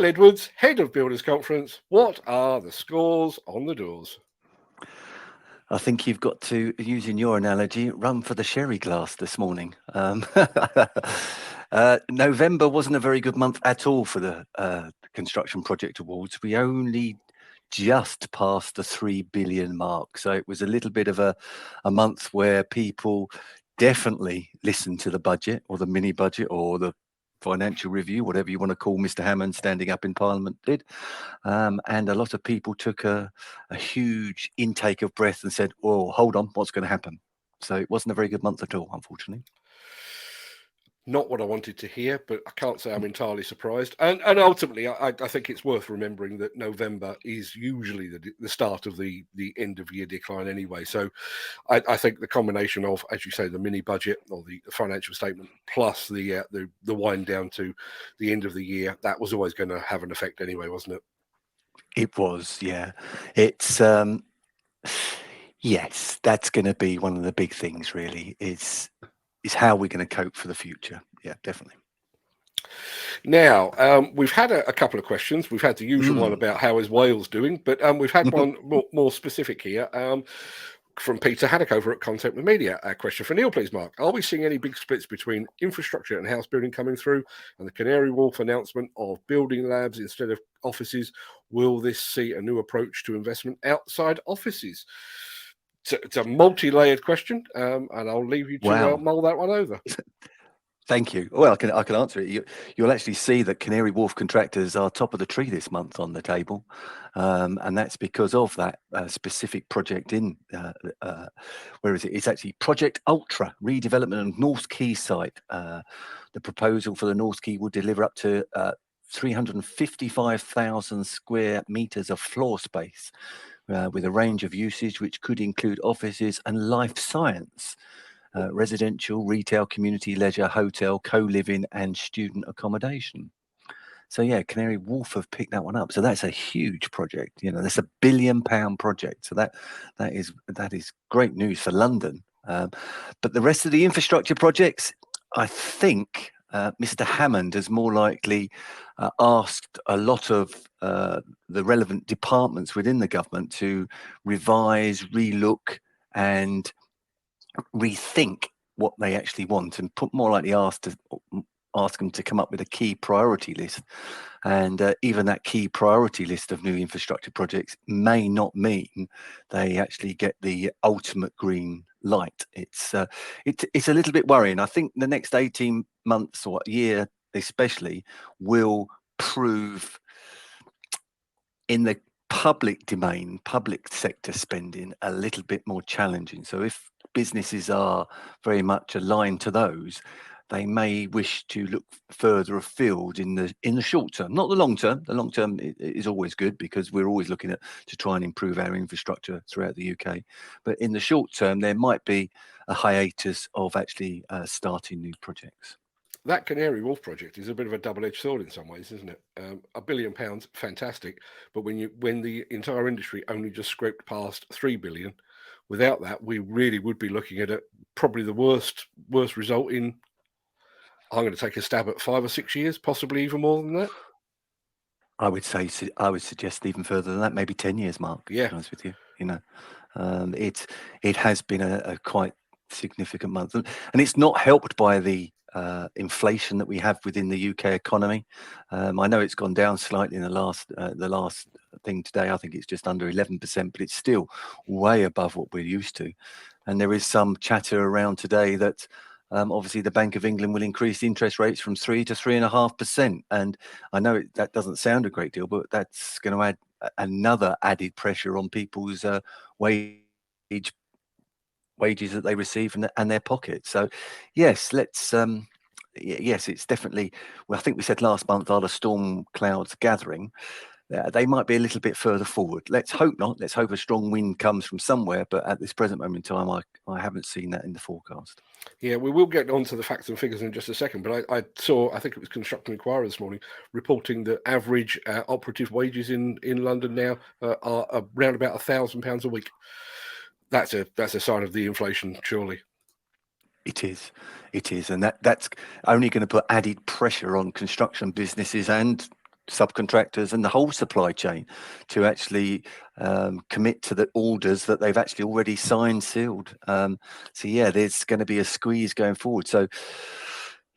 Neil Edwards, Head of Builders Conference. What are the scores on the doors? I think you've got to, using your analogy, run for the sherry glass this morning. November wasn't a very good month at all for the construction project awards. We only just passed the 3 billion mark. So it was a little bit of a month where people definitely listened to the budget or the mini budget or the financial review, whatever you want to call Mr. Hammond standing up in Parliament did. And a lot of people took a huge intake of breath and said, oh, hold on, what's going to happen? So it wasn't a very good month at all, unfortunately. Not what I wanted to hear, but I can't say I'm entirely surprised. And ultimately, I think it's worth remembering that November is usually the start of the end of year decline anyway. So I think the combination of, as you say, the mini budget or the financial statement plus the wind down to the end of the year, that was always going to have an effect anyway, wasn't it? It was, yeah. It's yes, that's going to be one of the big things. Really, is how we're going to cope for the future. Yeah, definitely. Now, we've had a couple of questions. We've had the usual one about how is Wales doing, but we've had one more specific here from Peter Haddock over at Content with Media. A question for Neil, please, Mark. Are we seeing any big splits between infrastructure and house building coming through? And the Canary Wharf announcement of building labs instead of offices, will this see a new approach to investment outside offices? It's a multi-layered question, and I'll leave you to mull that one over. Thank you. Well, I can answer it. You'll actually see that Canary Wharf contractors are top of the tree this month on the table, and that's because of that specific project in where is it? It's actually Project Ultra redevelopment of North Quay site. The proposal for the North Quay will deliver up to 355,000 square meters of floor space, with a range of usage which could include offices and life science. Residential, retail, community, leisure, hotel, co-living and student accommodation. So yeah, Canary Wharf have picked that one up. So that's a huge project. You know, that's £1 billion project. So that is great news for London. But the rest of the infrastructure projects, I think Mr. Hammond has more likely asked a lot of the relevant departments within the government to revise, relook and rethink what they actually want, and put more likely ask them to come up with a key priority list. And even that key priority list of new infrastructure projects may not mean they actually get the ultimate green light. It's a little bit worrying. I think the next 18 months or year especially will prove in the public domain, public sector spending a little bit more challenging. So if businesses are very much aligned to those, they may wish to look further afield in the short term, not the long term. The long term is always good because we're always looking to try and improve our infrastructure throughout the UK. But in the short term, there might be a hiatus of actually starting new projects. That Canary Wharf project is a bit of a double-edged sword in some ways, isn't it? £1 billion, fantastic, but when the entire industry only just scraped past 3 billion, without that, we really would be looking at probably the worst result in, I'm going to take a stab at 5 or 6 years, possibly even more than that. I would suggest even further than that, maybe 10 years, Mark. Yeah. To be honest with you, it has been a quite significant month, and it's not helped by the inflation that we have within the UK economy. I know it's gone down slightly in the last thing today. I think it's just under 11%, but it's still way above what we're used to. And there is some chatter around today that obviously the Bank of England will increase interest rates from 3 to 3.5%. And I know that doesn't sound a great deal, but that's going to add another added pressure on people's wages that they receive and their pockets. So yes, yes, it's definitely, well, I think we said last month, are the storm clouds gathering? They might be a little bit further forward. Let's hope not. Let's hope a strong wind comes from somewhere. But at this present moment in time, I haven't seen that in the forecast. Yeah, we will get on to the facts and figures in just a second. But I think it was Construction Inquirer this morning, reporting that average operative wages in London now are around about £1,000 a week. That's a sign of the inflation, surely. It is, and that's only going to put added pressure on construction businesses and subcontractors and the whole supply chain to actually commit to the orders that they've actually already signed, sealed. So yeah, there's going to be a squeeze going forward. So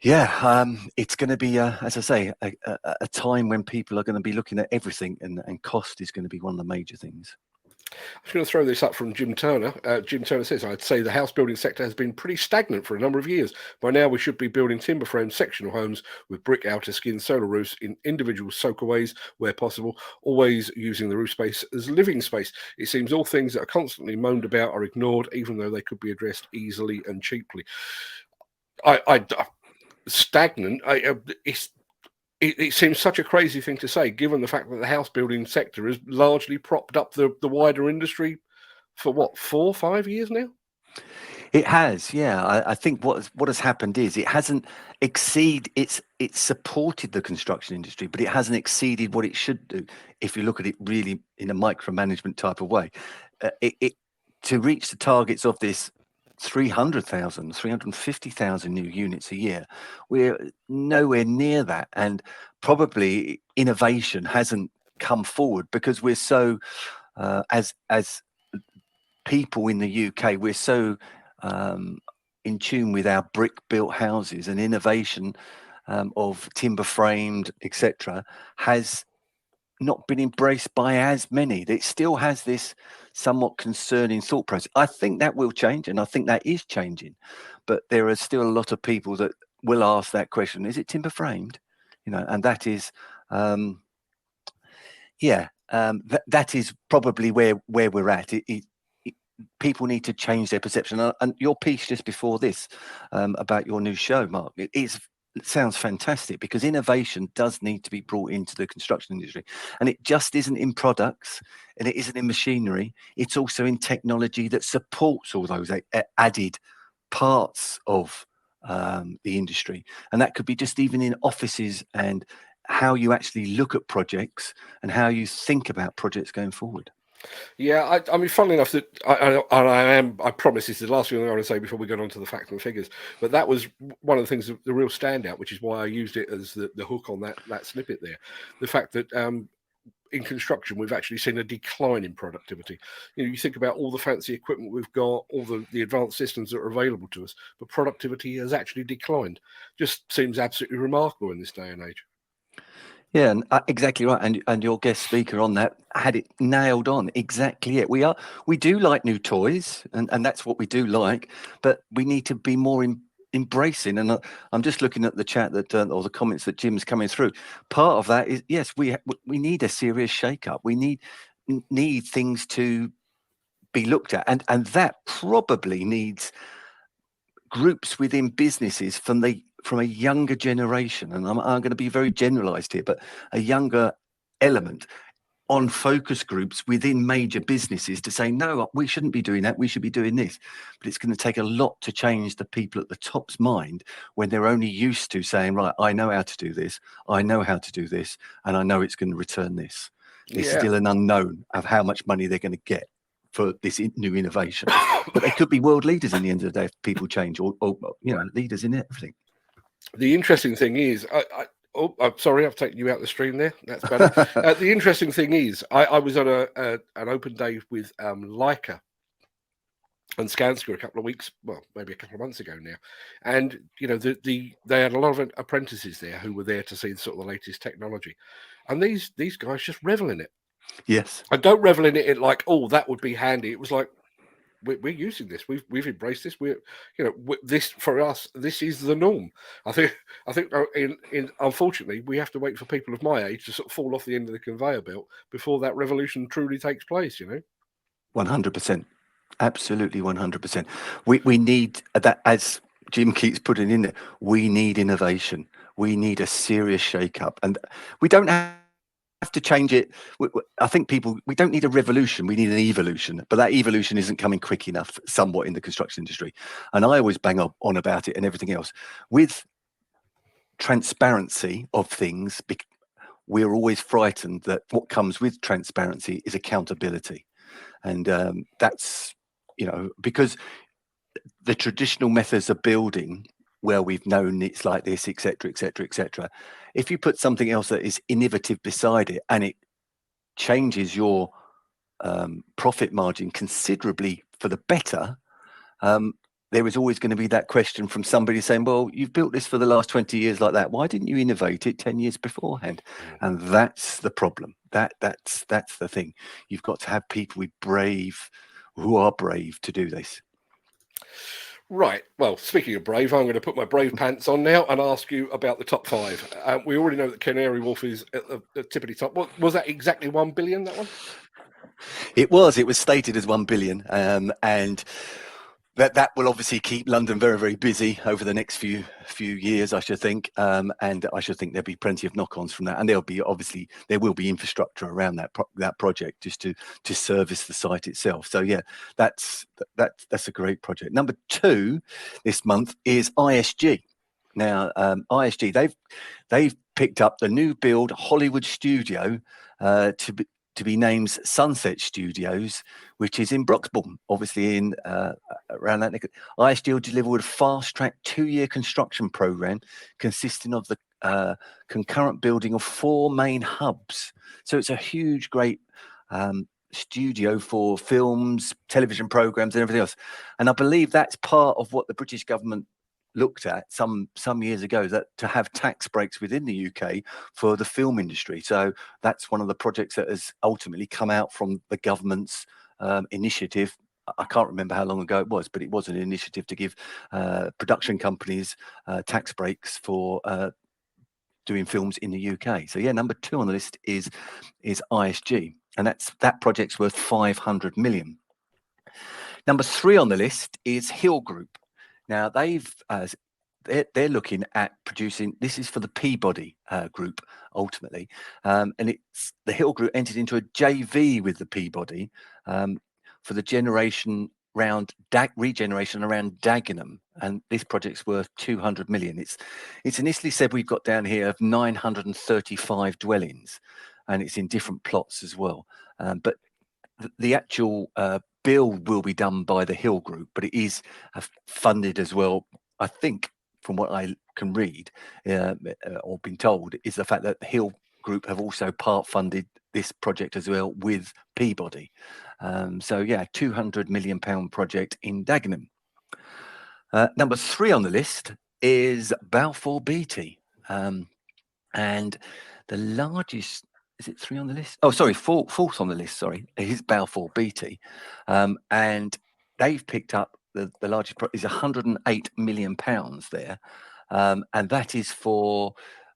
yeah, it's going to be, as I say, a time when people are going to be looking at everything, and cost is going to be one of the major things. I'm just going to throw this up from Jim Turner. Jim Turner says, I'd say the house building sector has been pretty stagnant for a number of years. By now, we should be building timber frame sectional homes with brick outer skin solar roofs in individual soakaways where possible, always using the roof space as living space. It seems all things that are constantly moaned about are ignored, even though they could be addressed easily and cheaply. Stagnant, it seems such a crazy thing to say, given the fact that the house building sector has largely propped up the wider industry for what, 4 or 5 years now? It has, yeah. I think what has happened is it hasn't it's supported the construction industry, but it hasn't exceeded what it should do. If you look at it really in a micromanagement type of way, to reach the targets of this 300,000, 350,000 new units a year, we're nowhere near that, and probably innovation hasn't come forward because we're so as people in the UK, we're so in tune with our brick built houses, and innovation of timber framed, etc., has not been embraced by as many. It still has this somewhat concerning thought process. I think that will change, and I think that is changing, but there are still a lot of people that will ask that question: is it timber framed? And that is that is probably where we're at. People need to change their perception. And your piece just before this about your new show, Mark, it sounds fantastic, because innovation does need to be brought into the construction industry, and it just isn't in products, and it isn't in machinery. It's also in technology that supports all those added parts of the industry, and that could be just even in offices and how you actually look at projects and how you think about projects going forward. Yeah, I mean, funnily enough, that I promise this is the last thing I want to say before we get on to the facts and figures. But that was one of the things, the real standout, which is why I used it as the hook on that snippet there. The fact that in construction, we've actually seen a decline in productivity. You think about all the fancy equipment we've got, all the advanced systems that are available to us, but productivity has actually declined. Just seems absolutely remarkable in this day and age. Yeah, and exactly right. And your guest speaker on that had it nailed on. Exactly it. We do like new toys, and that's what we do like, but we need to be more embracing. And I'm just looking at the chat that or the comments that Jim's coming through. Part of that is, yes, we need a serious shake-up. We need things to be looked at, and that probably needs groups within businesses from a younger generation, and I'm going to be very generalized here, but a younger element on focus groups within major businesses to say, no, we shouldn't be doing that, we should be doing this. But it's going to take a lot to change the people at the top's mind when they're only used to saying, right, I know how to do this, I know how to do this, and I know it's going to return this. There's still an unknown of how much money they're going to get for this new innovation. But they could be world leaders in the end of the day if people change, or leaders in everything. The interesting thing is, I'm sorry, I've taken you out the stream there. That's better. The interesting thing is, I was on an open day with Leica and Skanska a couple of weeks, well, maybe a couple of months ago now, and they had a lot of apprentices there who were there to see sort of the latest technology, and these guys just revel in it. Yes, I don't revel in it like, oh, that would be handy. It was like, we're using this. We've embraced this. This for us. This is the norm. I think. Unfortunately, we have to wait for people of my age to sort of fall off the end of the conveyor belt before that revolution truly takes place. 100%, absolutely 100%. We need that, as Jim keeps putting in there. We need innovation. We need a serious shake-up, and we don't have to change it. I think we don't need a revolution, we need an evolution, but that evolution isn't coming quick enough somewhat in the construction industry. And I always bang on about it and everything else. With transparency of things, we're always frightened that what comes with transparency is accountability. And that's, because the traditional methods of building well, we've known it's like this, etc., etc., etc. If you put something else that is innovative beside it, and it changes your profit margin considerably for the better, there is always going to be that question from somebody saying, well, you've built this for the last 20 years like that. Why didn't you innovate it 10 years beforehand? And that's the problem. That's the thing. You've got to have people who are brave to do this. Right. Well, speaking of brave, I'm going to put my brave pants on now and ask you about the top five. We already know that Canary Wharf is at the tippity top. What was that, exactly 1 billion, that one? It was stated as 1 billion. And that will obviously keep London very, very busy over the next few years, I should think, and I should think there'll be plenty of knock-ons from that, and there will be infrastructure around that project just to service the site itself. So yeah, that's a great project. Number 2 this month is ISG. Now, ISG, they've picked up the new build Hollywood studio to be named Sunset Studios, which is in Broxbourne, obviously in around that. ISG will deliver a fast-track 2-year construction program consisting of the concurrent building of 4 main hubs. So it's a huge, great studio for films, television programs, and everything else. And I believe that's part of what the British government looked at some years ago, that to have tax breaks within the UK for the film industry. So that's one of the projects that has ultimately come out from the government's initiative. I can't remember how long ago it was, but it was an initiative to give production companies tax breaks for doing films in the UK. So yeah, number 2 on the list is ISG, and that project's worth 500 million. Number 3 on the list is Hill Group. Now they're looking at producing. This is for the Peabody Group ultimately, and it's the Hill Group entered into a JV with the Peabody for the regeneration around Dagenham, and this project's worth 200 million. It's initially said we've got down here of 935 dwellings, and it's in different plots as well. But the actual build will be done by the Hill Group, but it is funded as well. I think, from what I can read or been told, is the fact that the Hill Group have also part funded this project as well with Peabody. So yeah, £200 million project in Dagenham. Number 3 on the list is Balfour Beatty, and the largest. Is it 3 on the list? Oh, sorry, fourth on the list. Sorry, is Balfour Beatty, and they've picked up the largest. Is 108 million pounds there, and that is for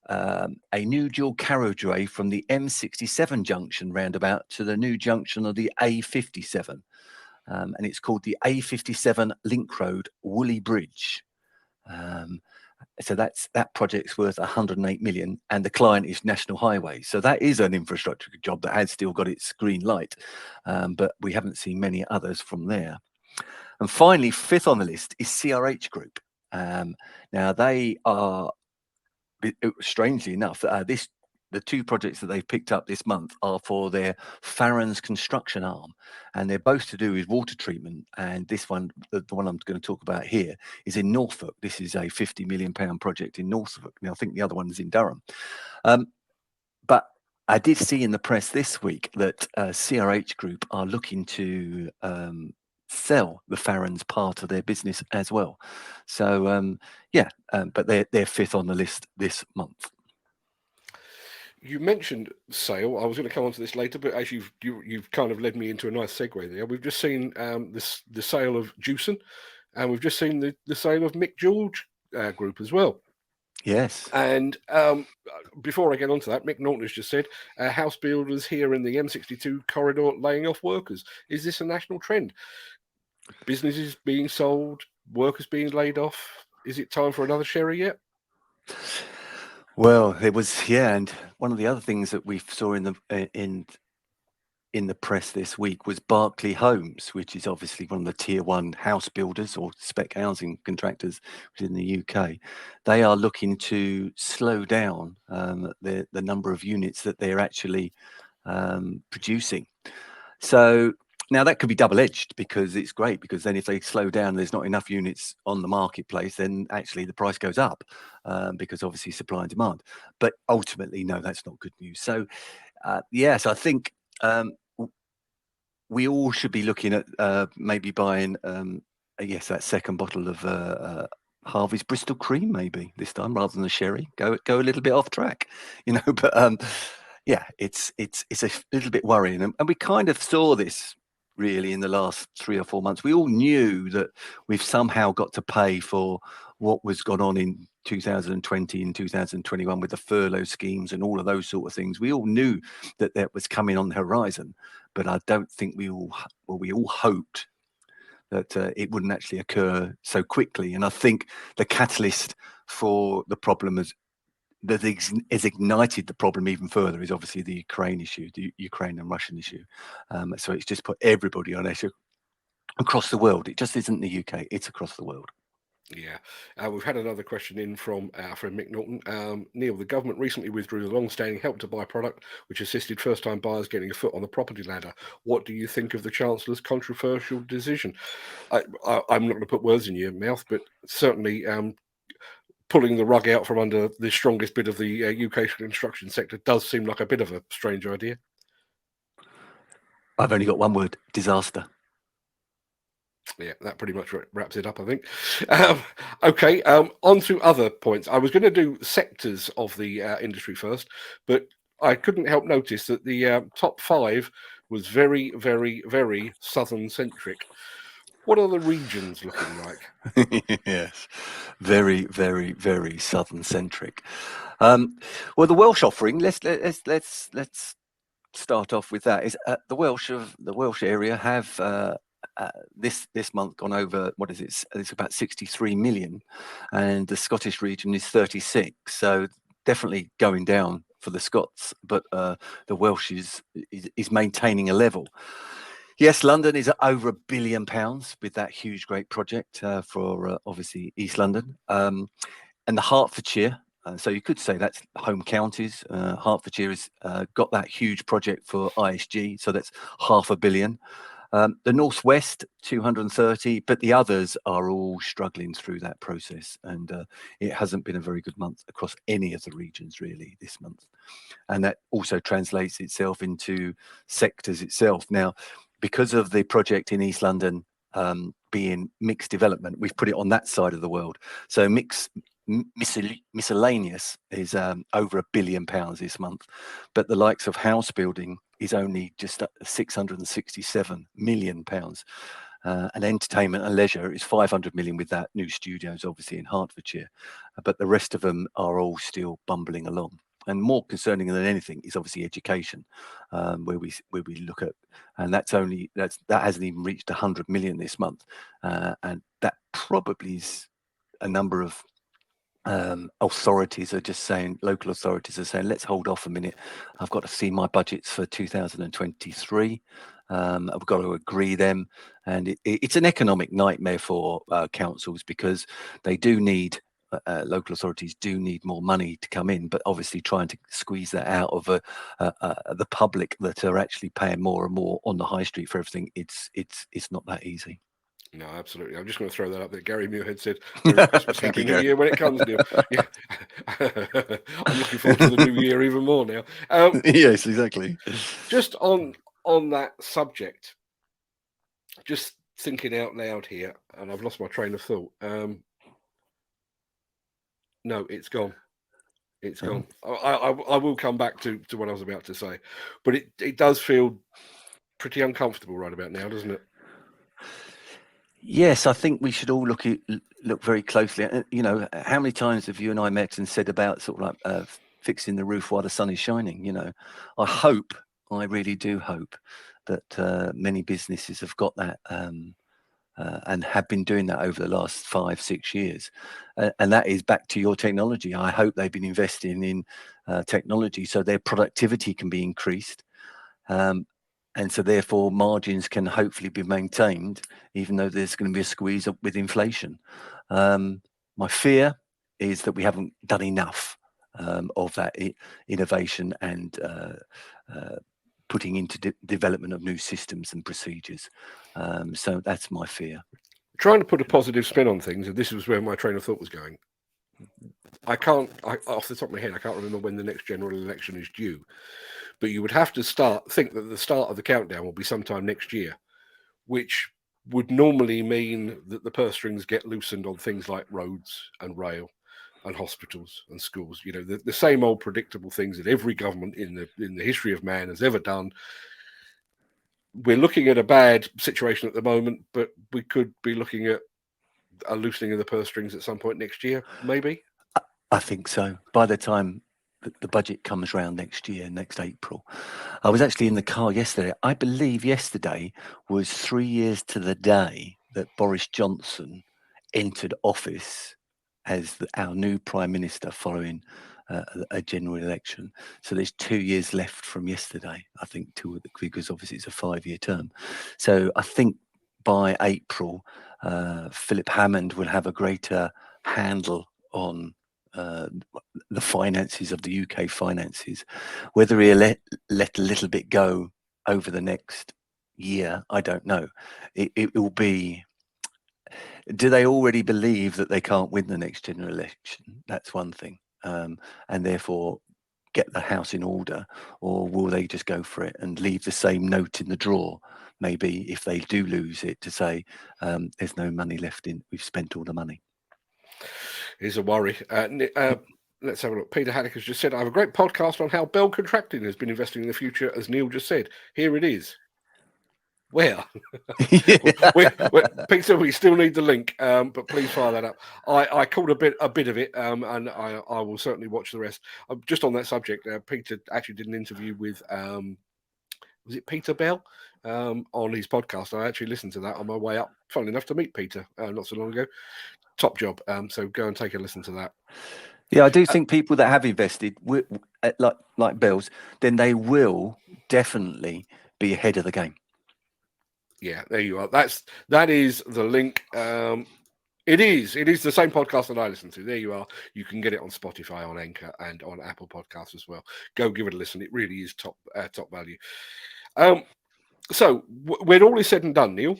a new dual carriageway from the M67 junction roundabout to the new junction of the A57, and it's called the A57 Link Road Woolly Bridge. So that project's worth 108 million, and the client is National Highways. So that is an infrastructure job that has still got its green light, but we haven't seen many others from there. And finally, 5th on the list is CRH Group. Now they are, strangely enough, the 2 projects that they've picked up this month are for their Farron's construction arm, and they're both to do with water treatment. And this one, the one I'm going to talk about here, is in Norfolk. This is a £50 million project in Norfolk. Now, I think the other one is in Durham. But I did see in the press this week that CRH Group are looking to sell the Farron's part of their business as well. So but they're 5th on the list this month. You mentioned sale. I was going to come on to this later, but as you've kind of led me into a nice segue there. We've just seen the sale of Jewson, and we've just seen the sale of Mick George Group as well. Yes. And before I get onto that, Mick Norton has just said house builders here in the M62 corridor laying off workers. Is this a national trend? Businesses being sold, workers being laid off. Is it time for another Sherry yet? Well, it was, yeah, and one of the other things that we saw in the press this week was Berkeley Homes, which is obviously one of the tier 1 house builders or spec housing contractors within the UK. They are looking to slow down the number of units that they're actually producing. So Now that could be double-edged, because it's great, because then if they slow down, there's not enough units on the marketplace, then actually the price goes up, because obviously supply and demand. But ultimately, no, that's not good news. So yes, I think we all should be looking at maybe buying yes, that second bottle of Harvey's Bristol Cream maybe this time, rather than the sherry. Go a little bit off track, you know. But yeah, it's a little bit worrying, and we kind of saw this really in the last 3 or 4 months. We all knew that we've somehow got to pay for what was gone on in 2020 and 2021 with the furlough schemes and all of those sort of things. We all knew that that was coming on the horizon, but I don't think we all hoped that it wouldn't actually occur so quickly. And I think the catalyst for the problem has ignited the problem even further is obviously the Ukraine issue, the Ukraine and Russian issue. So it's just put everybody on edge across the world. It just isn't the UK, it's across the world. Yeah, we've had another question in from our friend Mick Norton. Neil, the government recently withdrew the long-standing Help to Buy product, which assisted first-time buyers getting a foot on the property ladder. What do you think of the Chancellor's controversial decision? I'm not going to put words in your mouth, but certainly pulling the rug out from under the strongest bit of the UK construction sector does seem like a bit of a strange idea. I've only got one word: disaster. Yeah, that pretty much wraps it up, I think. Okay, on to other points. I was going to do sectors of the industry first, but I couldn't help notice that the top 5 was very, very, very southern-centric. What are the regions looking like? Yes, very, very, very southern-centric. Well, the Welsh offering. Let's start off with that. Is the Welsh area have this month gone over, what is it? It's about 63 million, and the Scottish region is 36. So definitely going down for the Scots, but the Welsh is maintaining a level. Yes, London is at over £1 billion with that huge, great project for obviously East London, and the Hertfordshire. So you could say that's home counties. Hertfordshire has got that huge project for ISG, so that's £500 million. The Northwest, 230, but the others are all struggling through that process, and it hasn't been a very good month across any of the regions really this month, and that also translates itself into sectors itself. Now, because of the project in East London being mixed development, we've put it on that side of the world. So miscellaneous is over £1 billion this month, but the likes of house building is only just £667 million. And entertainment and leisure is 500 million with that new studios, obviously in Hertfordshire, but the rest of them are all still bumbling along. And more concerning than anything is obviously education, where we look at, and that hasn't even reached 100 million this month, and that probably is a number of authorities are just saying, local authorities are saying, let's hold off a minute. I've got to see my budgets for 2023. I've got to agree them, and it's an economic nightmare for councils, because they do need. Local authorities do need more money to come in, but obviously trying to squeeze that out of the public that are actually paying more and more on the high street for everything. It's not that easy. No, absolutely. I'm just going to throw that up there. Gary Muirhead said, "Merry Christmas, Happy New Year" when it comes, Neil. Yeah. I'm looking forward to the new year even more now. Yes, exactly. Just on that subject, just thinking out loud here, and I've lost my train of thought. No, it's gone. It's gone. I will come back to what I was about to say, but it does feel pretty uncomfortable right about now, doesn't it? Yes, I think we should all look very closely at, you know, how many times have you and I met and said about sort of like fixing the roof while the sun is shining? You know, I really do hope that many businesses have got that and have been doing that over the last 5-6 years, and that is back to your technology. I hope they've been investing in technology so their productivity can be increased. And so therefore margins can hopefully be maintained, even though there's going to be a squeeze up with inflation. My fear is that we haven't done enough of that innovation and putting into development of new systems and procedures. So that's my fear. Trying to put a positive spin on things, and this was where my train of thought was going. Off the top of my head, I can't remember when the next general election is due, but you would have to think that the start of the countdown will be sometime next year, which would normally mean that the purse strings get loosened on things like roads and rail and hospitals and schools. You know, the same old predictable things that every government in the history of man has ever done. We're looking at a bad situation at the moment, but we could be looking at a loosening of the purse strings at some point next year, maybe. I think so. By the time the budget comes round next year, next April. I was actually in the car yesterday. I believe yesterday was 3 years to the day that Boris Johnson entered office as our new Prime Minister following a general election. So there's 2 years left from yesterday, I think, because obviously it's a 5-year term. So I think by April, Philip Hammond will have a greater handle on the finances of the UK finances. Whether he'll let a little bit go over the next year, I don't know. It will be, do they already believe that they can't win the next general election? That's one thing. And therefore get the house in order, or will they just go for it and leave the same note in the drawer, maybe if they do lose it, to say there's no money left in, we've spent all the money. Is a worry. Let's have a look. Peter Haddock has just said, I have a great podcast on how Bell Contracting has been investing in the future, as Neil just said. Here it is. Where? Peter, we still need the link, but please fire that up. I caught a bit of it, and I will certainly watch the rest. Just on that subject, Peter actually did an interview with, was it Peter Bell, on his podcast. I actually listened to that on my way up, funnily enough, to meet Peter not so long ago. Top job. So go and take a listen to that. Yeah, I do think people that have invested, like Bell's, then they will definitely be ahead of the game. Yeah, there you are. That is the link. It is the same podcast that I listen to. There you are. You can get it on Spotify, on Anchor, and on Apple Podcasts as well. Go give it a listen. It really is top value. So when all is said and done, Neil,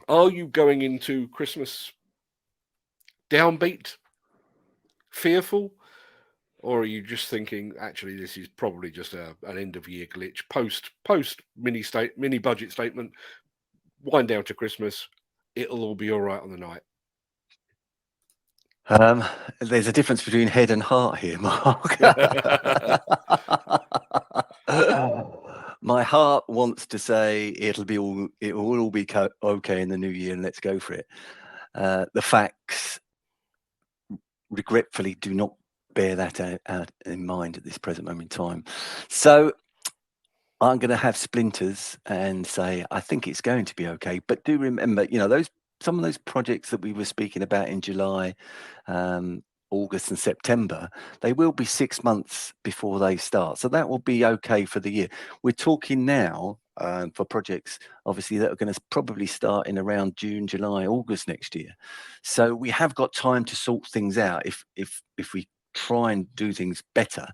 are you going into Christmas downbeat, fearful, or are you just thinking, actually, this is probably just an end of year glitch, post mini budget statement, wind down to Christmas, it'll all be all right on the night? There's a difference between head and heart here, Mark. My heart wants to say it will all be okay in the new year, and let's go for it. The facts, regretfully, do not bear that out in mind at this present moment in time. So I'm going to have splinters and say I think it's going to be okay. But do remember, some of those projects that we were speaking about in July, August and September, they will be 6 months before they start. So that will be okay for the year. We're talking now for projects, obviously, that are going to probably start in around June, July, August next year. So we have got time to sort things out if we try and do things better.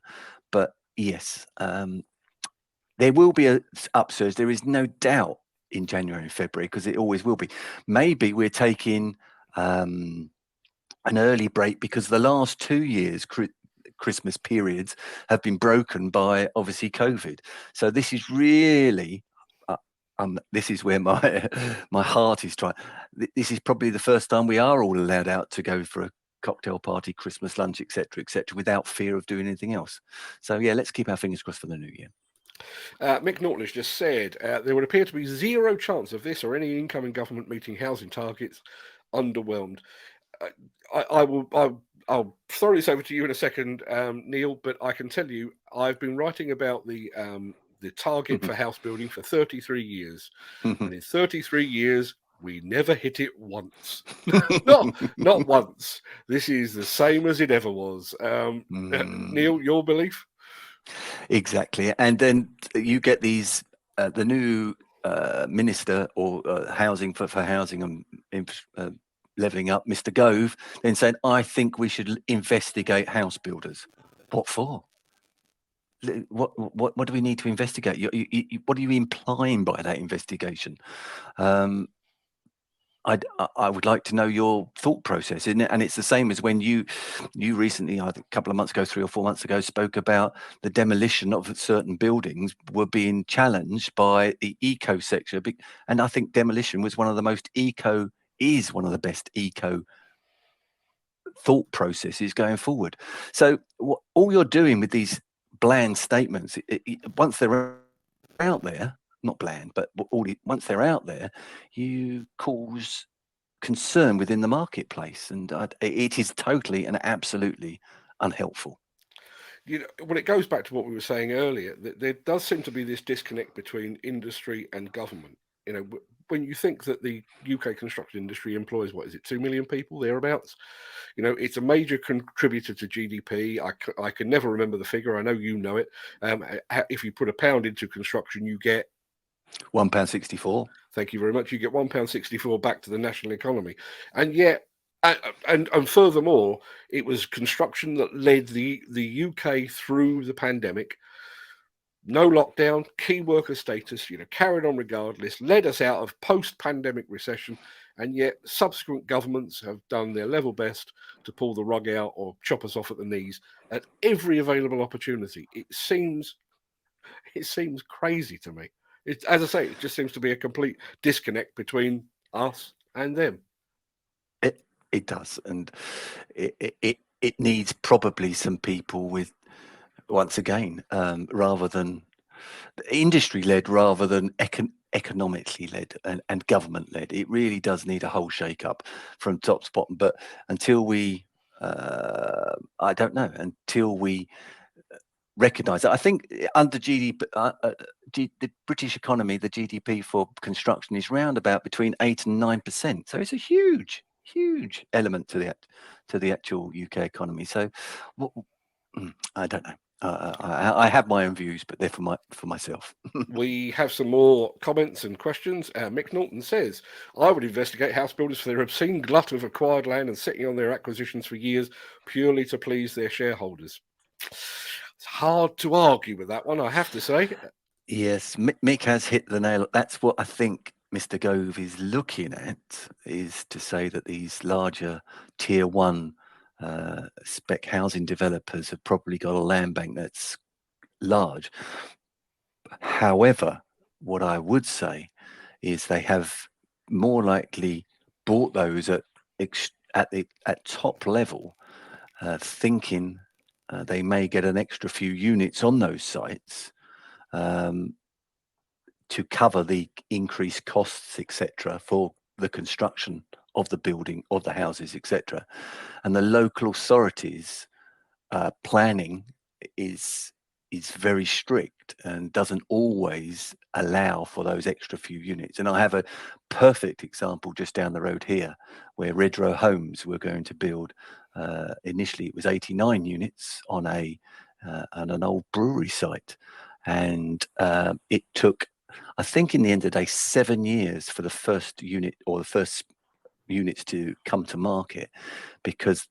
But yes, there will be a upsurge. There is no doubt in January and February, because it always will be. Maybe we're taking an early break because the last 2 years Christmas periods have been broken by obviously COVID. So this is really this is where my heart is trying. This is probably the first time we are all allowed out to go for a cocktail party, Christmas lunch, etc., without fear of doing anything else. So yeah, let's keep our fingers crossed for the new year. Mick Norton has just said there would appear to be zero chance of this or any incoming government meeting housing targets. Underwhelmed. I'll throw this over to you in a second, Neil, but I can tell you I've been writing about the target for house building for 33 years. And in 33 years, we never hit it once. not once. This is the same as it ever was. Neil, your belief? Exactly. And then you get these, the new minister or housing for housing and levelling up, Mr. Gove, then saying, I think we should investigate house builders. What for? what do we need to investigate? What are you implying by that investigation? I would like to know your thought process, isn't it? And it's the same as when you recently, I think a couple of months ago, 3 or 4 months ago, spoke about the demolition of certain buildings were being challenged by the eco sector. And I think demolition was one of the best eco thought processes going forward. So all you're doing with these bland statements, once they're out there, not bland, but once they're out there, you cause concern within the marketplace, and it is totally and absolutely unhelpful. Well, it goes back to what we were saying earlier, that there does seem to be this disconnect between industry and government. When you think that the UK construction industry employs, 2 million people, thereabouts? It's a major contributor to GDP. I can never remember the figure. I know you know it. If you put £1 into construction, you get £1.64. Thank you very much. You get £1.64 back to the national economy. And yet, and furthermore, it was construction that led the UK through the pandemic. No lockdown, key worker status, carried on regardless, led us out of post-pandemic recession, and yet subsequent governments have done their level best to pull the rug out or chop us off at the knees at every available opportunity. It seems crazy to me. As I say, it just seems to be a complete disconnect between us and them. It does, and it needs probably some people with, once again, rather than industry-led, rather than economically led and government-led. It really does need a whole shake-up from top to bottom. But until we, I don't know, until we recognise that, I think under GDP, the British economy, the GDP for construction is round about between 8 and 9%. So it's a huge element to the actual UK economy. So I don't know. I have my own views, but they're for myself. We have some more comments and questions. Mick Norton says, I would investigate house builders for their obscene glut of acquired land and sitting on their acquisitions for years purely to please their shareholders. It's hard to argue with that one, I have to say. Yes, Mick has hit the nail. That's what I think Mr. Gove is looking at, is to say that these larger tier one spec housing developers have probably got a land bank that's large. However, what I would say is they have more likely bought those at top level, thinking they may get an extra few units on those sites to cover the increased costs, etc., for the construction of the building, of the houses, etc. And the local authorities planning is very strict and doesn't always allow for those extra few units. And I have a perfect example just down the road here, where Redrow Homes were going to build. Initially, it was 89 units on an old brewery site, and it took, I think, in the end of the day, 7 years for the first unit or the first units to come to market, because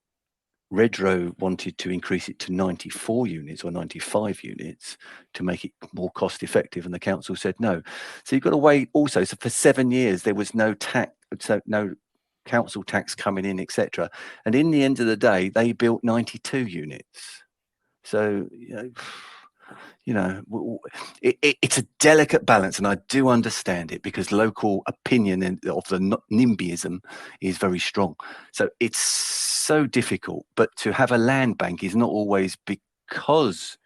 Redrow wanted to increase it to 94 units or 95 units to make it more cost effective, and the council said no. So you've got to wait also. So for 7 years there was no tax, so no council tax coming in, etc. And in the end of the day, they built 92 units. So it's a delicate balance, and I do understand it, because local opinion of the NIMBYism is very strong. So it's so difficult. But to have a land bank is not always because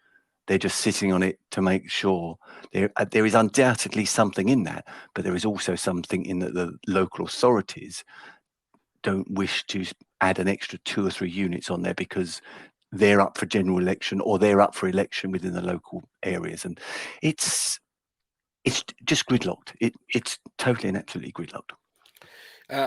they're just sitting on it to make sure. There is undoubtedly something in that, but there is also something in that the local authorities don't wish to add an extra 2 or 3 units on there because they're up for general election or they're up for election within the local areas. And it's just gridlocked. It's totally and absolutely gridlocked.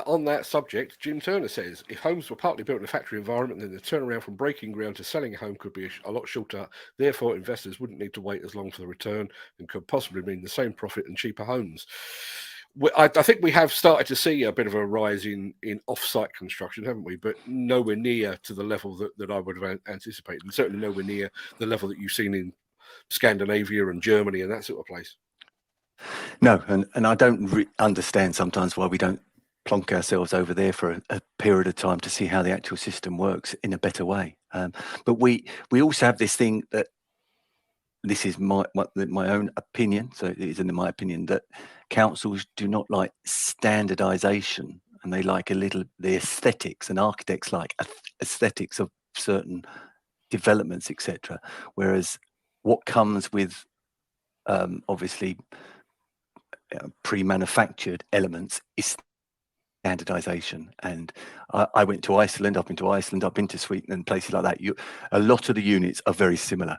On that subject, Jim Turner says, if homes were partly built in a factory environment, then the turnaround from breaking ground to selling a home could be a lot shorter. Therefore, investors wouldn't need to wait as long for the return and could possibly mean the same profit and cheaper homes. I think we have started to see a bit of a rise in off-site construction, haven't we? But nowhere near to the level that I would have anticipated, and certainly nowhere near the level that you've seen in Scandinavia and Germany and that sort of place. No, and I don't understand sometimes why we don't plonk ourselves over there for a period of time to see how the actual system works in a better way. But we also have this thing that, this is my own opinion, so it isn't my opinion, that councils do not like standardization, and they like the aesthetics, and architects like aesthetics of certain developments, etc. Whereas what comes with obviously pre-manufactured elements is standardization. And I went to Iceland, I've been to Sweden and places like that. A lot of the units are very similar,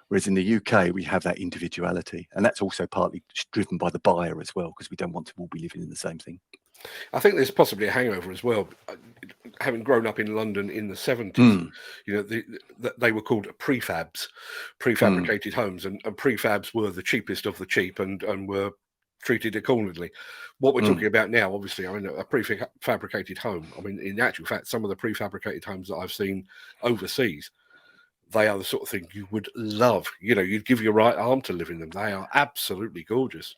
whereas in the UK we have that individuality, and that's also partly driven by the buyer as well, because we don't want to all be living in the same thing. I think there's possibly a hangover as well. Having grown up in London in the 70s, they were called prefabricated homes, and prefabs were the cheapest of the cheap and were treated accordingly. What we're talking about now, obviously, I mean, a prefabricated home. I mean, in actual fact, some of the prefabricated homes that I've seen overseas, they are the sort of thing you would love. You'd give your right arm to live in them. They are absolutely gorgeous.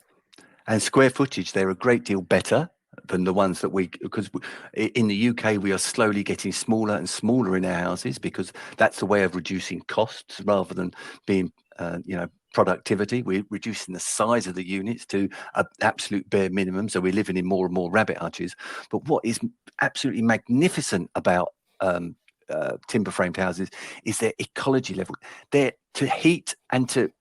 And square footage, they're a great deal better than the ones that because in the UK we are slowly getting smaller and smaller in our houses, because that's the way of reducing costs rather than being productivity. We're reducing the size of the units to an absolute bare minimum, so we're living in more and more rabbit hutches. But what is absolutely magnificent about timber framed houses is their ecology level. They're to heat and to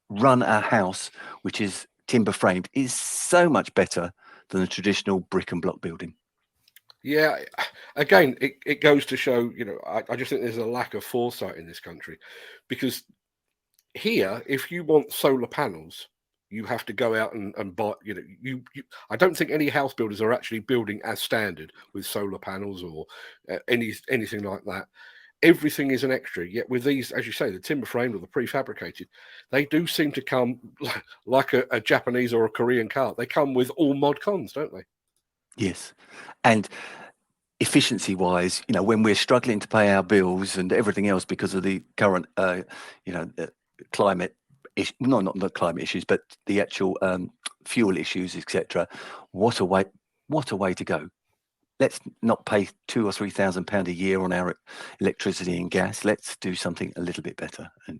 run a house which is timber framed is so much better than a traditional brick and block building. Yeah, again, it goes to show, I just think there's a lack of foresight in this country, because here, if you want solar panels, you have to go out and buy, I don't think any house builders are actually building as standard with solar panels or anything like that. Everything is an extra. Yet with these, as you say, the timber framed or the prefabricated, they do seem to come like a Japanese or a Korean car. They come with all mod cons, don't they? Yes. And efficiency wise, when we're struggling to pay our bills and everything else because of the current, climate not the climate issues, but the actual fuel issues, etc. What a way to go. Let's not pay £2,000 or £3,000 a year on our electricity and gas. Let's do something a little bit better. And